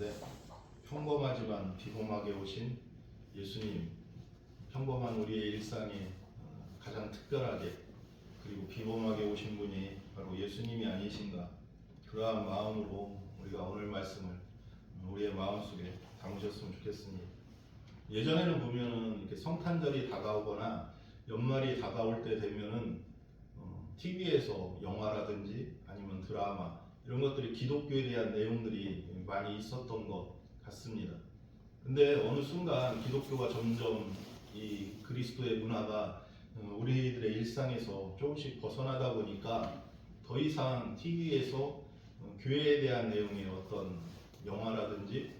있는데 평범하지만 비범하게 오신 예수님, 평범한 우리의 일상에 가장 특별하게 그리고 비범하게 오신 분이 바로 예수님이 아니신가, 그러한 마음으로 우리가 오늘 말씀을 우리의 마음속에 담으셨으면 좋겠습니다. 예전에는 보면은 이렇게 성탄절이 다가오거나 연말이 다가올 때 되면은 TV에서 영화라든지 아니면 드라마 이런 것들이 기독교에 대한 내용들이 많이 있었던 것 같습니다. 근데 어느 순간 기독교가 점점 이 그리스도의 문화가 우리들의 일상에서 조금씩 벗어나다 보니까 더 이상 TV에서 교회에 대한 내용의 어떤 영화라든지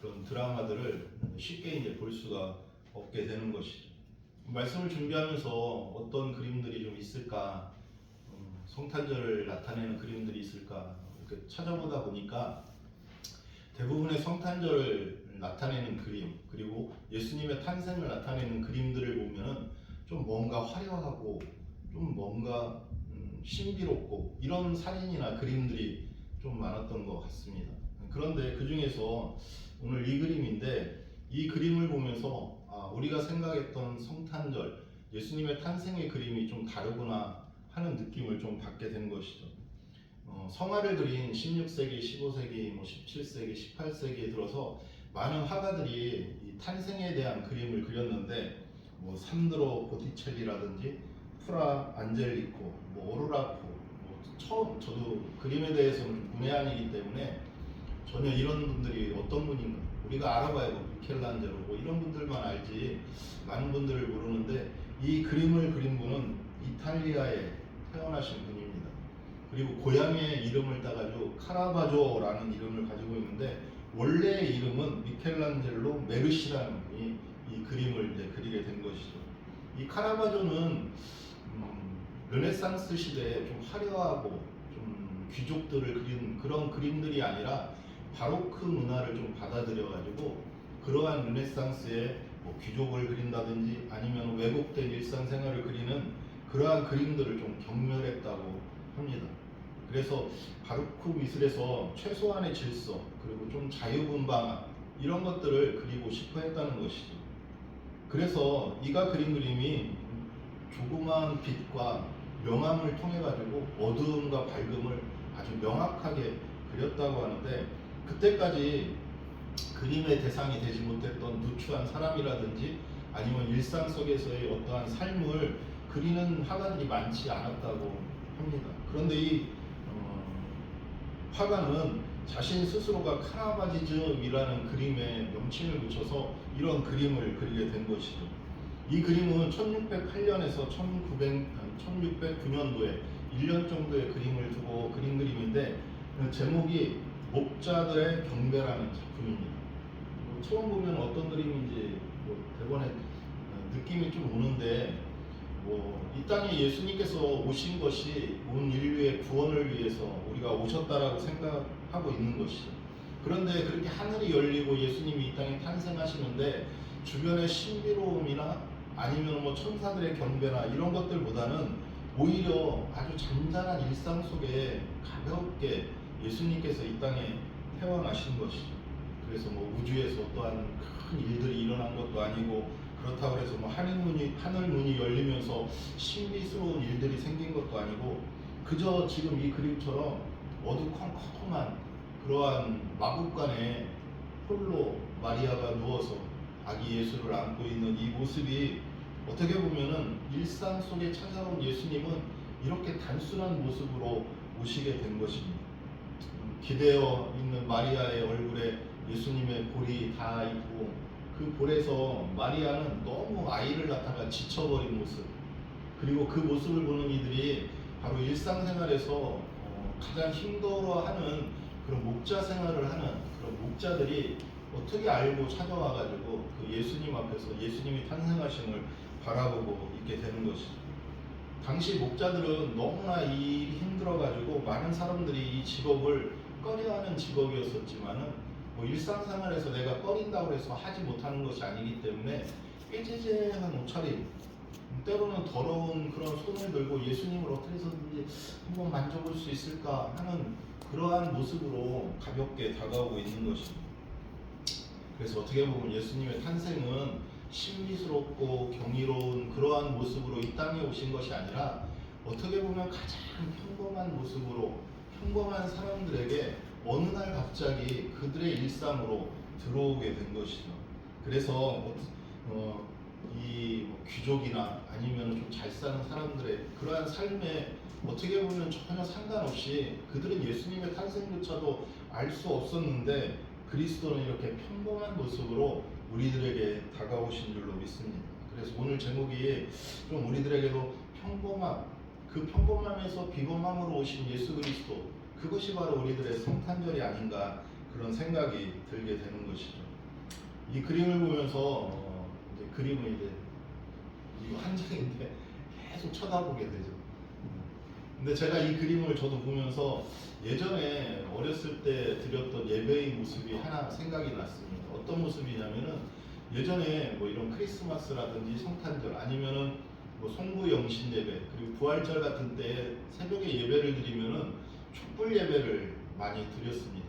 그런 드라마들을 쉽게 이제 볼 수가 없게 되는 것이죠. 말씀을 준비하면서 어떤 그림들이 좀 있을까, 성탄절을 나타내는 그림들이 있을까 이렇게 찾아보다 보니까 대부분의 성탄절을 나타내는 그림, 그리고 예수님의 탄생을 나타내는 그림들을 보면은 좀 뭔가 화려하고 좀 뭔가 신비롭고 이런 사진이나 그림들이 좀 많았던 것 같습니다. 그런데 그 중에서 오늘 이 그림인데, 이 그림을 보면서 우리가 생각했던 성탄절, 예수님의 탄생의 그림이 좀 다르구나 하는 느낌을 좀 받게 된 것이죠. 성화를 그린 16세기, 15세기, 17세기, 18세기에 들어서 많은 화가들이 이 탄생에 대한 그림을 그렸는데, 산드로 보티첼리라든지 프라 안젤리코, 오로라포, 처음 저도 그림에 대해서는 좀 문외한이기 때문에 전혀 이런 분들이 어떤 분인가 우리가 알아봐야 미켈란젤로 이런 분들만 알지 많은 분들을 모르는데, 이 그림을 그린 분은 이탈리아에 태어나신 분입니다. 그리고 고향의 이름을 따가지고 카라바조라는 이름을 가지고 있는데, 원래의 이름은 미켈란젤로 메르시라는 분이 이 그림을 이제 그리게 된 것이죠. 이 카라바조는 르네상스 시대에 좀 화려하고 좀 귀족들을 그린 그런 그림들이 아니라 바로크 문화를 좀 받아들여가지고 그러한 르네상스의 귀족을 그린다든지 아니면 왜곡된 일상생활을 그리는 그러한 그림들을 좀 경멸했다고 합니다. 그래서 바로크 미술에서 최소한의 질서 그리고 좀 자유분방 이런 것들을 그리고 싶어 했다는 것이죠. 그래서 이가 그린 그림이 조그마한 빛과 명암을 통해 가지고 어두움과 밝음을 아주 명확하게 그렸다고 하는데, 그때까지 그림의 대상이 되지 못했던 누추한 사람이라든지 아니면 일상 속에서의 어떠한 삶을 그리는 화가들이 많지 않았다고 합니다. 그런데 이 화가는 자신 스스로가 카라바지즘이라는 그림에 명칭을 붙여서 이런 그림을 그리게 된 것이죠. 이 그림은 1608년에서 1609년도에 1년 정도의 그림을 두고 그린 그림인데, 제목이 목자들의 경배라는 작품입니다. 처음 보면 어떤 그림인지 대본에 느낌이 좀 오는데, 이 땅에 예수님께서 오신 것이 온 인류의 구원을 위해서 우리가 오셨다라고 생각하고 있는 것이죠. 그런데 그렇게 하늘이 열리고 예수님이 이 땅에 탄생하시는데 주변의 신비로움이나 아니면 천사들의 경배나 이런 것들보다는 오히려 아주 잔잔한 일상 속에 가볍게 예수님께서 이 땅에 태어나신 것이죠. 그래서 우주에서 어떠한 큰 일들이 일어난 것도 아니고, 그렇다고 해서 하늘 문이 열리면서 신비스러운 일들이 생긴 것도 아니고, 그저 지금 이 그림처럼 어두컴컴한 그러한 마국간에 홀로 마리아가 누워서 아기 예수를 안고 있는 이 모습이, 어떻게 보면은 일상 속에 찾아온 예수님은 이렇게 단순한 모습으로 오시게 된 것입니다. 기대어 있는 마리아의 얼굴에 예수님의 볼이 다 있고, 그 볼에서 마리아는 너무 아이를 낳다가 지쳐버린 모습, 그리고 그 모습을 보는 이들이 바로 일상생활에서 가장 힘들어하는 그런 목자 생활을 하는 그런 목자들이 어떻게 알고 찾아와가지고 그 예수님 앞에서 예수님이 탄생하심을 바라보고 있게 되는 것이죠. 당시 목자들은 너무나 일이 힘들어가지고 많은 사람들이 이 직업을 꺼려하는 직업이었었지만은, 일상생활에서 내가 꺼린다고 해서 하지 못하는 것이 아니기 때문에 꾀재재한 옷차림, 때로는 더러운 그런 손을 들고 예수님을 어떻게 해서든지 한번 만져볼 수 있을까 하는 그러한 모습으로 가볍게 다가오고 있는 것입니다. 그래서 어떻게 보면 예수님의 탄생은 신비스럽고 경이로운 그러한 모습으로 이 땅에 오신 것이 아니라 어떻게 보면 가장 평범한 모습으로 평범한 사람들에게 어느 날 갑자기 그들의 일상으로 들어오게 된 것이죠. 그래서 이 귀족이나 아니면 좀 잘 사는 사람들의 그러한 삶에 어떻게 보면 전혀 상관없이 그들은 예수님의 탄생조차도 알 수 없었는데 그리스도는 이렇게 평범한 모습으로 우리들에게 다가오신 줄로 믿습니다. 그래서 오늘 제목이 좀 우리들에게도 평범함, 그 평범함에서 비범함으로 오신 예수 그리스도, 그것이 바로 우리들의 성탄절이 아닌가 그런 생각이 들게 되는 것이죠. 이 그림을 보면서 이제 그림은 이제 이거 한 장인데 계속 쳐다보게 되죠. 근데 제가 이 그림을 저도 보면서 예전에 어렸을 때 드렸던 예배의 모습이 하나 생각이 났습니다. 어떤 모습이냐면은 예전에 뭐 이런 크리스마스라든지 성탄절 아니면은 뭐 송구 영신 예배 그리고 부활절 같은 때 새벽에 예배를 드리면은 촛불 예배를 많이 드렸습니다.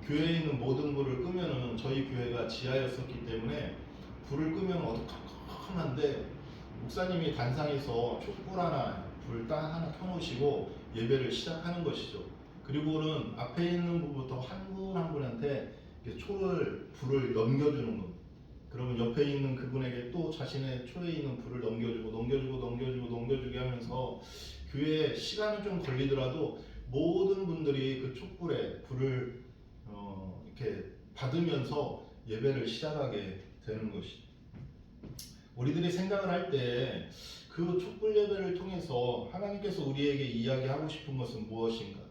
교회에 있는 모든 불을 끄면은 저희 교회가 지하였었기 때문에 불을 끄면 어두컴컴한데 목사님이 단상에서 촛불 하나 불 딱 하나 켜놓으시고 예배를 시작하는 것이죠. 그리고는 앞에 있는 분부터 한 분 한 분한테 불을 넘겨주는 겁니다. 그러면 옆에 있는 그분에게 또 자신의 초에 있는 불을 넘겨주게 하면서 교회에 시간은 좀 걸리더라도 모든 분들이 그 촛불에 불을 이렇게 받으면서 예배를 시작하게 되는 것이죠. 우리들이 생각을 할 때 그 촛불 예배를 통해서 하나님께서 우리에게 이야기하고 싶은 것은 무엇인가?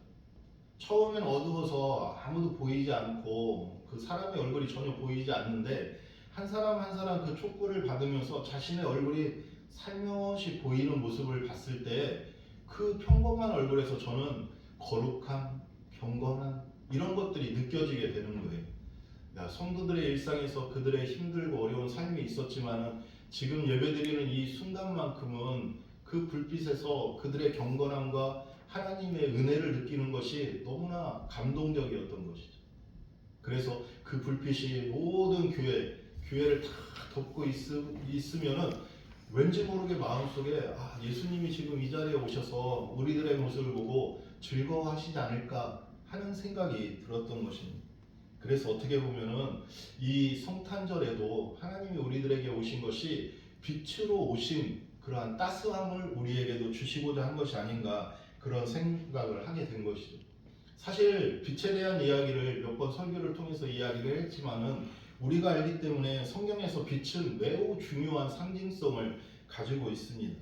처음엔 어두워서 아무도 보이지 않고 그 사람의 얼굴이 전혀 보이지 않는데 한 사람 한 사람 그 촛불을 받으면서 자신의 얼굴이 살며시 보이는 모습을 봤을 때 그 평범한 얼굴에서 저는 거룩함, 경건함 이런 것들이 느껴지게 되는 거예요. 성도들의 일상에서 그들의 힘들고 어려운 삶이 있었지만은 지금 예배드리는 이 순간만큼은 그 불빛에서 그들의 경건함과 하나님의 은혜를 느끼는 것이 너무나 감동적이었던 것이죠. 그래서 그 불빛이 모든 교회를 다 덮고 있으면은 왠지 모르게 마음속에 예수님이 지금 이 자리에 오셔서 우리들의 모습을 보고 즐거워하시지 않을까 하는 생각이 들었던 것입니다. 그래서 어떻게 보면은 이 성탄절에도 하나님이 우리들에게 오신 것이 빛으로 오신 그러한 따스함을 우리에게도 주시고자 한 것이 아닌가 그런 생각을 하게 된 것이죠. 사실 빛에 대한 이야기를 몇 번 설교를 통해서 이야기를 했지만은 우리가 알기 때문에 성경에서 빛은 매우 중요한 상징성을 가지고 있습니다.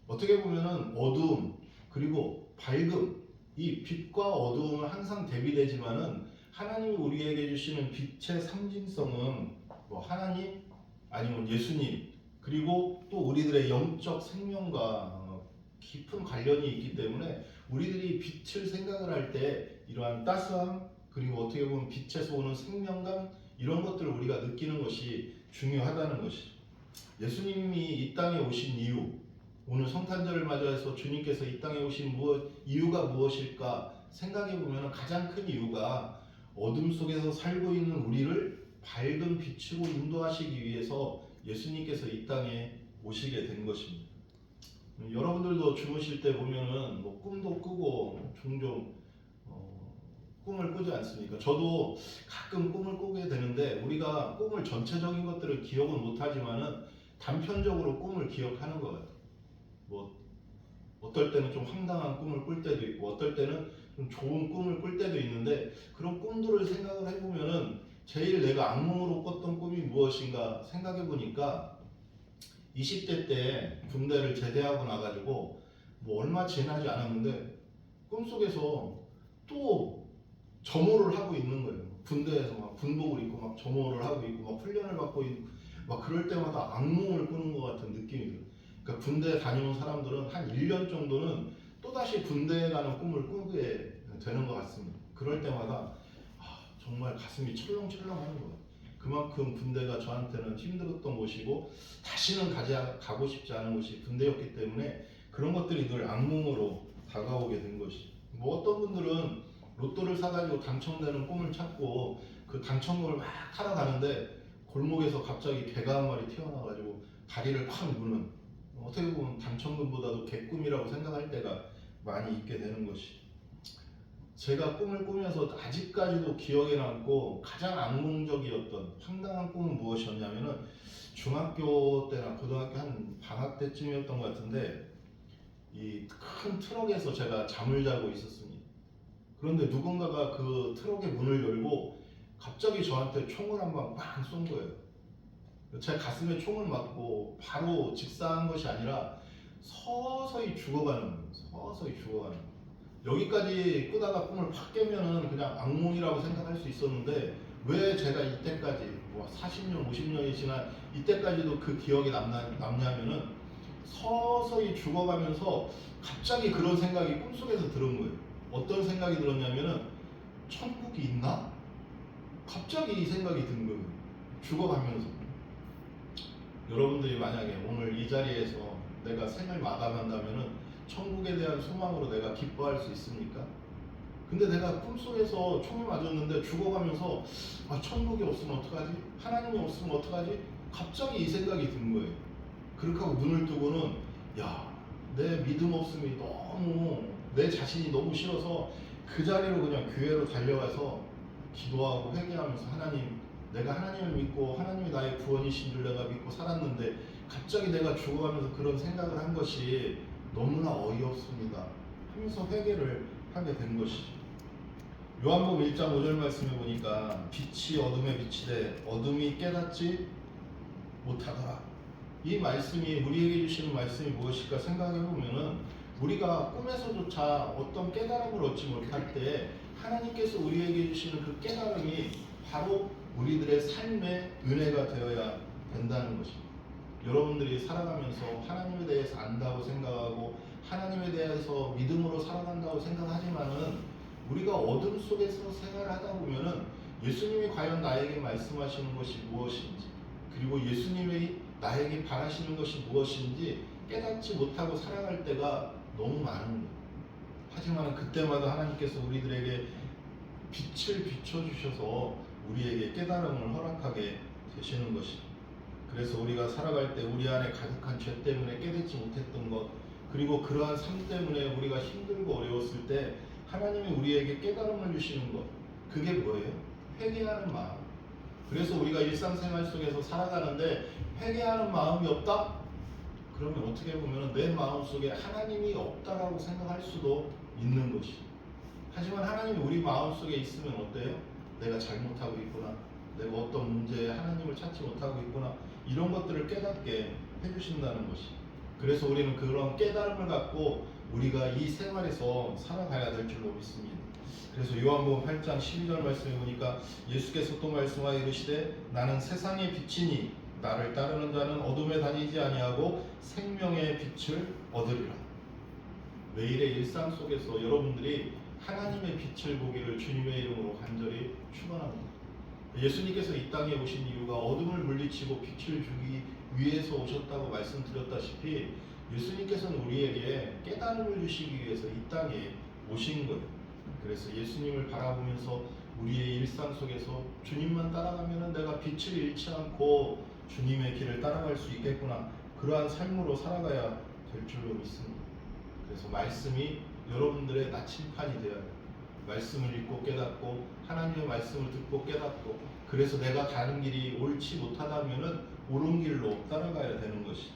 어떻게 보면은 어두움 그리고 밝음, 이 빛과 어두움은 항상 대비되지만은 하나님이 우리에게 주시는 빛의 상징성은 뭐 하나님 아니면 예수님 그리고 또 우리들의 영적 생명과 깊은 관련이 있기 때문에 우리들이 빛을 생각을 할 때 이러한 따스함 그리고 어떻게 보면 빛에서 오는 생명감 이런 것들을 우리가 느끼는 것이 중요하다는 것이죠. 예수님이 이 땅에 오신 이유, 오늘 성탄절을 맞이해서 주님께서 이 땅에 오신 이유가 무엇일까 생각해 보면 가장 큰 이유가 어둠 속에서 살고 있는 우리를 밝은 빛으로 인도하시기 위해서 예수님께서 이 땅에 오시게 된 것입니다. 여러분들도 주무실 때 보면은 뭐 꿈도 꾸고 종종 꿈을 꾸지 않습니까? 저도 가끔 꿈을 꾸게 되는데 우리가 꿈을 전체적인 것들을 기억은 못하지만은 단편적으로 꿈을 기억하는 것 같아요. 뭐 어떨 때는 좀 황당한 꿈을 꿀 때도 있고 어떨 때는 좀 좋은 꿈을 꿀 때도 있는데 그런 꿈들을 생각을 해보면은 제일 내가 악몽으로 꿨던 꿈이 무엇인가 생각해 보니까 20대 때 군대를 제대하고 나가지고 뭐 얼마 지나지 않았는데 꿈속에서 또 점호를 하고 있는 거예요. 군대에서 막 군복을 입고 막 점호를 하고 있고 막 훈련을 받고 있고 막 그럴 때마다 악몽을 꾸는 것 같은 느낌이 들어요. 그러니까 군대 다녀온 사람들은 한 1년 정도는 또다시 군대에 가는 꿈을 꾸게 되는 것 같습니다. 그럴 때마다 정말 가슴이 철렁철렁 하는 거예요. 그만큼 군대가 저한테는 힘들었던 곳이고 다시는 가고 싶지 않은 곳이 군대였기 때문에 그런 것들이 늘 악몽으로 다가오게 된 것이죠. 뭐 어떤 분들은 로또를 사가지고 당첨되는 꿈을 찾고 그 당천골을 막 타러 가는데 골목에서 갑자기 개가 한 마리 튀어나와가지고 다리를 팍 무는, 어떻게 보면 당천금보다도 개꿈이라고 생각할 때가 많이 있게 되는 것이, 제가 꿈을 꾸면서 아직까지도 기억에 남고 가장 악몽적이었던 황당한 꿈은 무엇이었냐면은 중학교 때나 고등학교 한 방학 때쯤이었던 것 같은데, 이 큰 트럭에서 제가 잠을 자고 있었습니다. 그런데 누군가가 그 트럭의 문을 열고 갑자기 저한테 총을 한 방 빵 쏜 거예요. 제 가슴에 총을 맞고 바로 직사한 것이 아니라 서서히 죽어가는 거예요. 서서히 죽어가는 거예요. 여기까지 꾸다가 꿈을 팍 깨면은 그냥 악몽이라고 생각할 수 있었는데, 왜 제가 이때까지 40년, 50년이 지난 이때까지도 그 기억이 남냐면은 서서히 죽어가면서 갑자기 그런 생각이 꿈속에서 들은 거예요. 어떤 생각이 들었냐면은 천국이 있나? 갑자기 이 생각이 든 거예요. 죽어가면서. 여러분들이 만약에 오늘 이 자리에서 내가 생을 마감한다면은 천국에 대한 소망으로 내가 기뻐할 수 있습니까? 근데 내가 꿈속에서 총을 맞았는데 죽어가면서 천국이 없으면 어떡하지? 하나님이 없으면 어떡하지? 갑자기 이 생각이 든 거예요. 그렇게 하고 눈을 뜨고는, 내 믿음 없음이 너무, 내 자신이 너무 싫어서 그 자리로 그냥 교회로 달려가서 기도하고 회개하면서, 하나님, 내가 하나님을 믿고 하나님이 나의 구원이신 줄 내가 믿고 살았는데 갑자기 내가 죽어가면서 그런 생각을 한 것이 너무나 어이없습니다 하면서 회개를 하게 된 것이죠. 요한복음 1장 5절 말씀에 보니까 빛이 어둠에 비치되 어둠이 깨닫지 못하더라. 이 말씀이 우리에게 주시는 말씀이 무엇일까 생각해 보면은, 우리가 꿈에서조차 어떤 깨달음을 얻지 못할 때 하나님께서 우리에게 주시는 그 깨달음이 바로 우리들의 삶의 은혜가 되어야 된다는 것입니다. 여러분들이 살아가면서 하나님에 대해서 안다고 생각하고 하나님에 대해서 믿음으로 살아간다고 생각하지만은, 우리가 어둠 속에서 생활하다 보면은 예수님이 과연 나에게 말씀하시는 것이 무엇인지, 그리고 예수님이 나에게 바라시는 것이 무엇인지 깨닫지 못하고 살아갈 때가 너무 많은 거예요. 하지만 그때마다 하나님께서 우리들에게 빛을 비춰주셔서 우리에게 깨달음을 허락하게 되시는 것입니다. 그래서 우리가 살아갈 때 우리 안에 가득한 죄 때문에 깨닫지 못했던 것, 그리고 그러한 삶 때문에 우리가 힘들고 어려웠을 때 하나님이 우리에게 깨달음을 주시는 것, 그게 뭐예요? 회개하는 마음. 그래서 우리가 일상생활 속에서 살아가는데 회개하는 마음이 없다? 그러면 어떻게 보면 내 마음속에 하나님이 없다라고 생각할 수도 있는 것이. 하지만 하나님이 우리 마음속에 있으면 어때요? 내가 잘못하고 있구나, 내가 어떤 문제에 하나님을 찾지 못하고 있구나, 이런 것들을 깨닫게 해주신다는 것이. 그래서 우리는 그런 깨달음을 갖고 우리가 이 생활에서 살아가야 될 줄로 믿습니다. 그래서 요한복음 8장 12절 말씀에 보니까 예수께서 또 말씀하여 이르시되 나는 세상의 빛이니 나를 따르는 자는 어둠에 다니지 아니하고 생명의 빛을 얻으리라. 매일의 일상 속에서 여러분들이 하나님의 빛을 보기를 주님의 이름으로 간절히 축원합니다. 예수님께서 이 땅에 오신 이유가 어둠을 물리치고 빛을 주기 위해서 오셨다고 말씀드렸다시피, 예수님께서는 우리에게 깨달음을 주시기 위해서 이 땅에 오신 거예요. 그래서 예수님을 바라보면서 우리의 일상 속에서 주님만 따라가면 내가 빛을 잃지 않고 주님의 길을 따라갈 수 있겠구나, 그러한 삶으로 살아가야 될 줄로 믿습니다. 그래서 말씀이 여러분들의 나침판이 되어야 해요. 말씀을 읽고 깨닫고 하나님의 말씀을 듣고 깨닫고, 그래서 내가 가는 길이 옳지 못하다면은 옳은 길로 따라가야 되는 것이.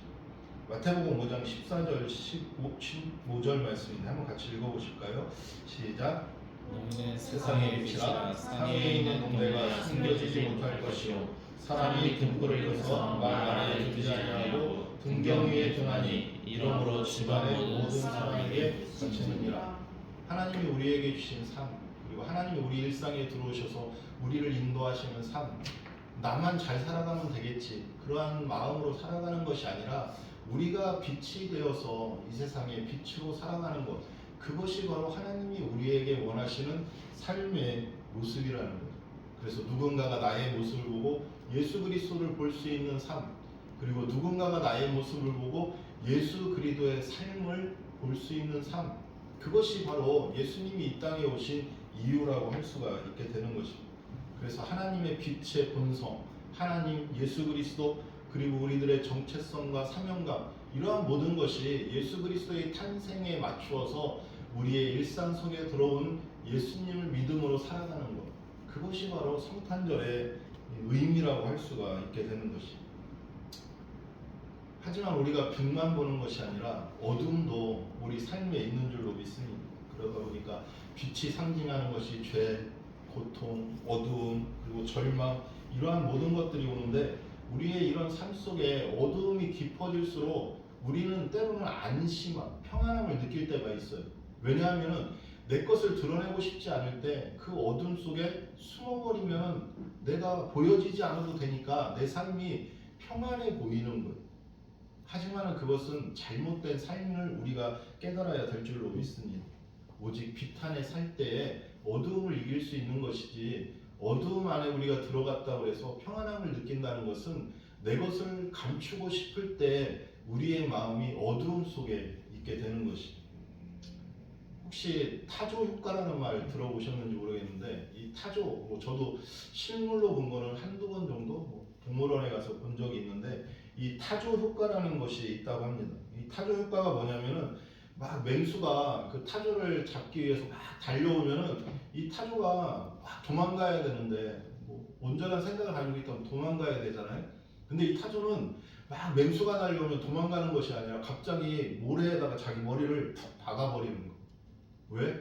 마태복음 5장 14절 15절 말씀인데 한번 같이 읽어보실까요? 시작. 너희는 세상의 빛이라. 상에 있는 동네가 숨겨지지 못할 것이요 사람이 등불을 켜서 말 아래에 두지 아니하고 등경 위에 두나니 이러므로 집안의 모든 사람에게 비치느니라. 하나님이 우리에게 주신 삶, 그리고 하나님이 우리 일상에 들어오셔서 우리를 인도하시는 삶, 나만 잘 살아가면 되겠지, 그러한 마음으로 살아가는 것이 아니라 우리가 빛이 되어서 이 세상에 빛으로 살아가는 것, 그것이 바로 하나님이 우리에게 원하시는 삶의 모습이라는 거예요. 그래서 누군가가 나의 모습을 보고 예수 그리스도를 볼 수 있는 삶, 그리고 누군가가 나의 모습을 보고 예수 그리스도의 삶을 볼 수 있는 삶, 그것이 바로 예수님이 이 땅에 오신 이유라고 할 수가 있게 되는 것입니다. 그래서 하나님의 빛의 본성, 하나님 예수 그리스도, 그리고 우리들의 정체성과 사명감, 이러한 모든 것이 예수 그리스도의 탄생에 맞추어서 우리의 일상 속에 들어온 예수님을 믿음으로 살아가는 것, 그것이 바로 성탄절의 의미라고 할 수가 있게 되는 것입니다. 하지만 우리가 빛만 보는 것이 아니라 어둠도 우리 삶에 있는 줄로 믿습니다. 그러다 보니까 빛이 상징하는 것이 죄, 고통, 어두움, 그리고 절망, 이러한 모든 것들이 오는데, 우리의 이런 삶 속에 어두움이 깊어질수록 우리는 때로는 안심함, 평안함을 느낄 때가 있어요. 왜냐하면 내 것을 드러내고 싶지 않을 때 그 어둠 속에 숨어버리면 내가 보여지지 않아도 되니까 내 삶이 평안해 보이는 거예요. 하지만 그것은 잘못된 삶을 우리가 깨달아야 될 줄로 믿습니다. 오직 빛 안에 살 때에 어두움을 이길 수 있는 것이지, 어두움 안에 우리가 들어갔다고 해서 평안함을 느낀다는 것은 내 것을 감추고 싶을 때 우리의 마음이 어두움 속에 있게 되는 것입니다. 혹시 타조 효과라는 말 들어보셨는지 모르겠는데, 이 타조, 저도 실물로 본 거는 한두 번 정도 동물원에 가서 본 적이 있는데, 이 타조 효과라는 것이 있다고 합니다. 이 타조 효과가 뭐냐면은, 막 맹수가 그 타조를 잡기 위해서 막 달려오면은 이 타조가 막 도망가야 되는데, 온전한 생각을 가지고 있다면 도망가야 되잖아요. 근데 이 타조는 막 맹수가 달려오면 도망가는 것이 아니라 갑자기 모래에다가 자기 머리를 툭 박아버리는 거예요. 왜?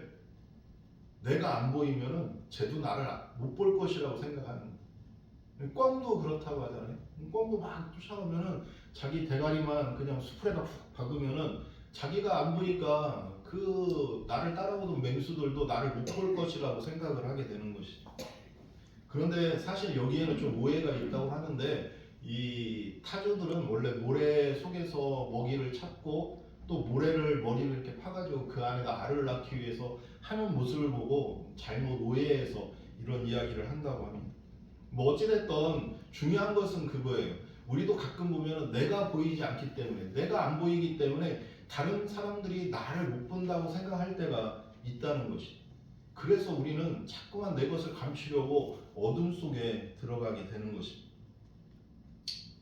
내가 안 보이면은 쟤도 나를 못 볼 것이라고 생각하는 거예요. 꿩도 그렇다고 하잖아요. 꿩도 막 쫓아오면은 자기 대가리만 그냥 수풀에다 푹 박으면은 자기가 안 보니까 그 나를 따라오던 맹수들도 나를 못 볼 것이라고 생각을 하게 되는 것이죠. 그런데 사실 여기에는 좀 오해가 있다고 하는데, 이 타조들은 원래 모래 속에서 먹이를 찾고 또 모래를 머리를 이렇게 파가지고 그 안에다 알을 낳기 위해서 하는 모습을 보고 잘못 오해해서 이런 이야기를 한다고 합니다. 어찌됐든 중요한 것은 그거예요. 우리도 가끔 보면 내가 보이지 않기 때문에, 내가 안 보이기 때문에 다른 사람들이 나를 못 본다고 생각할 때가 있다는 것이. 그래서 우리는 자꾸만 내 것을 감추려고 어둠 속에 들어가게 되는 것입니다.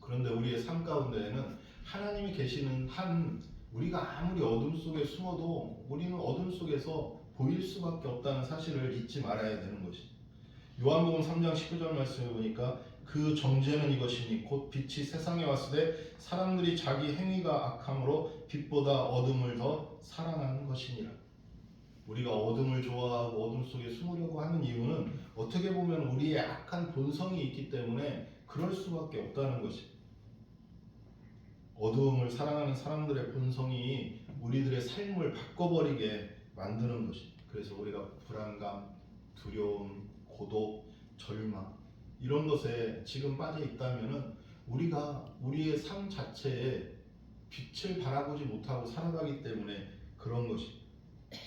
그런데 우리의 삶 가운데에는 하나님이 계시는 한, 우리가 아무리 어둠 속에 숨어도 우리는 어둠 속에서 보일 수밖에 없다는 사실을 잊지 말아야 되는 것입니다. 요한복음 3장 19절 말씀에 보니까 그 정죄는 이것이니 곧 빛이 세상에 왔을 때 사람들이 자기 행위가 악함으로 빛보다 어둠을 더 사랑하는 것이니라. 우리가 어둠을 좋아하고 어둠 속에 숨으려고 하는 이유는 어떻게 보면 우리의 악한 본성이 있기 때문에 그럴 수밖에 없다는 것입니다. 어두움을 사랑하는 사람들의 본성이 우리들의 삶을 바꿔버리게 만드는 것입니다. 그래서 우리가 불안감, 두려움, 고독, 절망, 이런 것에 지금 빠져 있다면은 우리가 우리의 삶 자체에 빛을 바라보지 못하고 살아가기 때문에 그런 것입니다.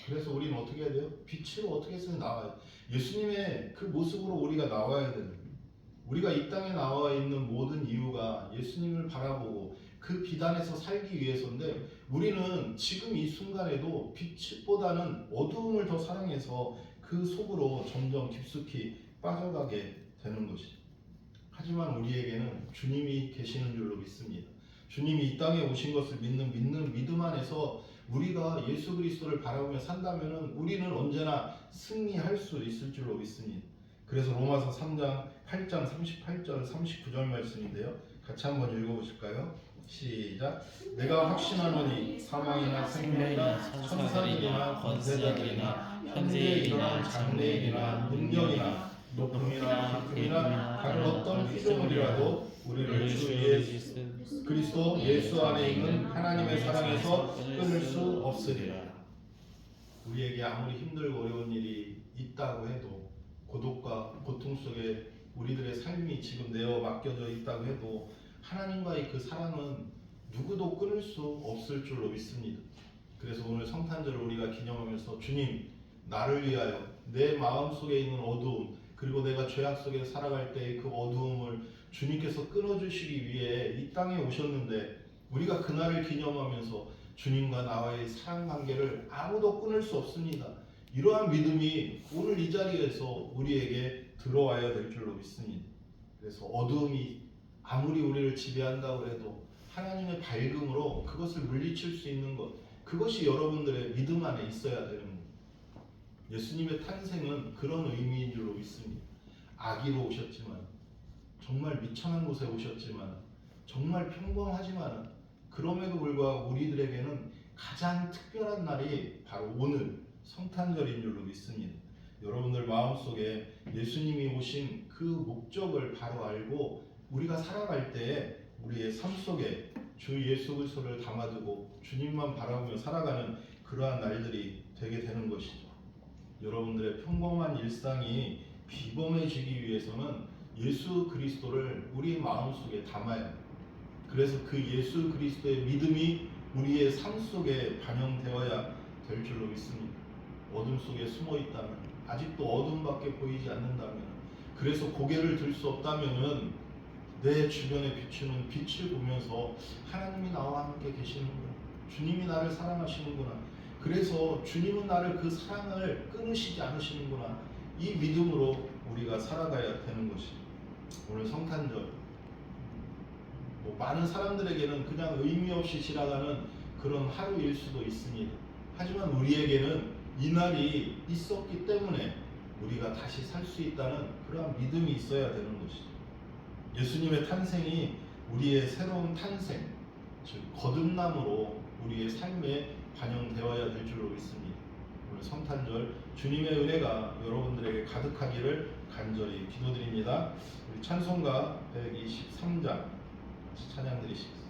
그래서 우리는 어떻게 해야 돼요? 빛으로 어떻게 해서 나와요? 예수님의 그 모습으로 우리가 나와야 돼요. 우리가 이 땅에 나와 있는 모든 이유가 예수님을 바라보고 그 빛 안에서 살기 위해서인데, 우리는 지금 이 순간에도 빛보다는 어두움을 더 사랑해서 그 속으로 점점 깊숙이 빠져가게 되는 것이죠. 하지만 우리에게는 주님이 계시는 줄로 믿습니다. 주님이 이 땅에 오신 것을 믿는 믿음 안에서 우리가 예수 그리스도를 바라보며 산다면 우리는 언제나 승리할 수 있을 줄로 믿습니다. 그래서 로마서 3장 8장 38절 39절 말씀인데요. 같이 한번 읽어보실까요? 시작. 내가 확신하노니 사망이나 생명이나 천사들이나 권세자들이나 현재에 일어난 장래일이나 능력이나 높음이나 깊음이나 다른 어떤 피조물이라도 우리를 주 예수 그리스도 예수 안에 있는 하나님의 사랑에서 끊을 수 없으리라. 우리에게 아무리 힘들고 어려운 일이 있다고 해도, 고독과 고통 속에 우리들의 삶이 지금 내어 맡겨져 있다고 해도 하나님과의 그 사랑은 누구도 끊을 수 없을 줄로 믿습니다. 그래서 오늘 성탄절을 우리가 기념하면서 주님, 나를 위하여 내 마음속에 있는 어두움, 그리고 내가 죄악 속에 살아갈 때의 그 어두움을 주님께서 끊어주시기 위해 이 땅에 오셨는데, 우리가 그날을 기념하면서 주님과 나와의 사랑 관계를 아무도 끊을 수 없습니다. 이러한 믿음이 오늘 이 자리에서 우리에게 들어와야 될 줄로 믿습니다. 그래서 어두움이 아무리 우리를 지배한다고 해도 하나님의 밝음으로 그것을 물리칠 수 있는 것, 그것이 여러분들의 믿음 안에 있어야 되는 것. 예수님의 탄생은 그런 의미인 줄로 믿습니다. 아기로 오셨지만, 정말 미천한 곳에 오셨지만, 정말 평범하지만, 그럼에도 불구하고 우리들에게는 가장 특별한 날이 바로 오늘 성탄절인 줄로 믿습니다. 여러분들 마음속에 예수님이 오신 그 목적을 바로 알고 우리가 살아갈 때에 우리의 삶 속에 주 예수 그리스도를 담아두고 주님만 바라보며 살아가는 그러한 날들이 되게 되는 것이죠. 여러분들의 평범한 일상이 비범해지기 위해서는 예수 그리스도를 우리 마음속에 담아야 합니다. 그래서 그 예수 그리스도의 믿음이 우리의 삶 속에 반영되어야 될 줄로 믿습니다. 어둠 속에 숨어 있다면, 아직도 어둠밖에 보이지 않는다면, 그래서 고개를 들 수 없다면은 내 주변에 비추는 빛을 보면서 하나님이 나와 함께 계시는구나, 주님이 나를 사랑하시는구나, 그래서 주님은 나를 그 사랑을 끊으시지 않으시는구나, 이 믿음으로 우리가 살아가야 되는 것이죠. 오늘 성탄절, 많은 사람들에게는 그냥 의미 없이 지나가는 그런 하루일 수도 있습니다. 하지만 우리에게는 이 날이 있었기 때문에 우리가 다시 살 수 있다는 그러한 믿음이 있어야 되는 것이죠. 예수님의 탄생이 우리의 새로운 탄생, 즉 거듭남으로 우리의 삶에 반영되어야 될 줄로 믿습니다. 오늘 성탄절 주님의 은혜가 여러분들에게 가득하기를 간절히 기도드립니다. 우리 찬송가 123장 찬양 드리시겠습니다.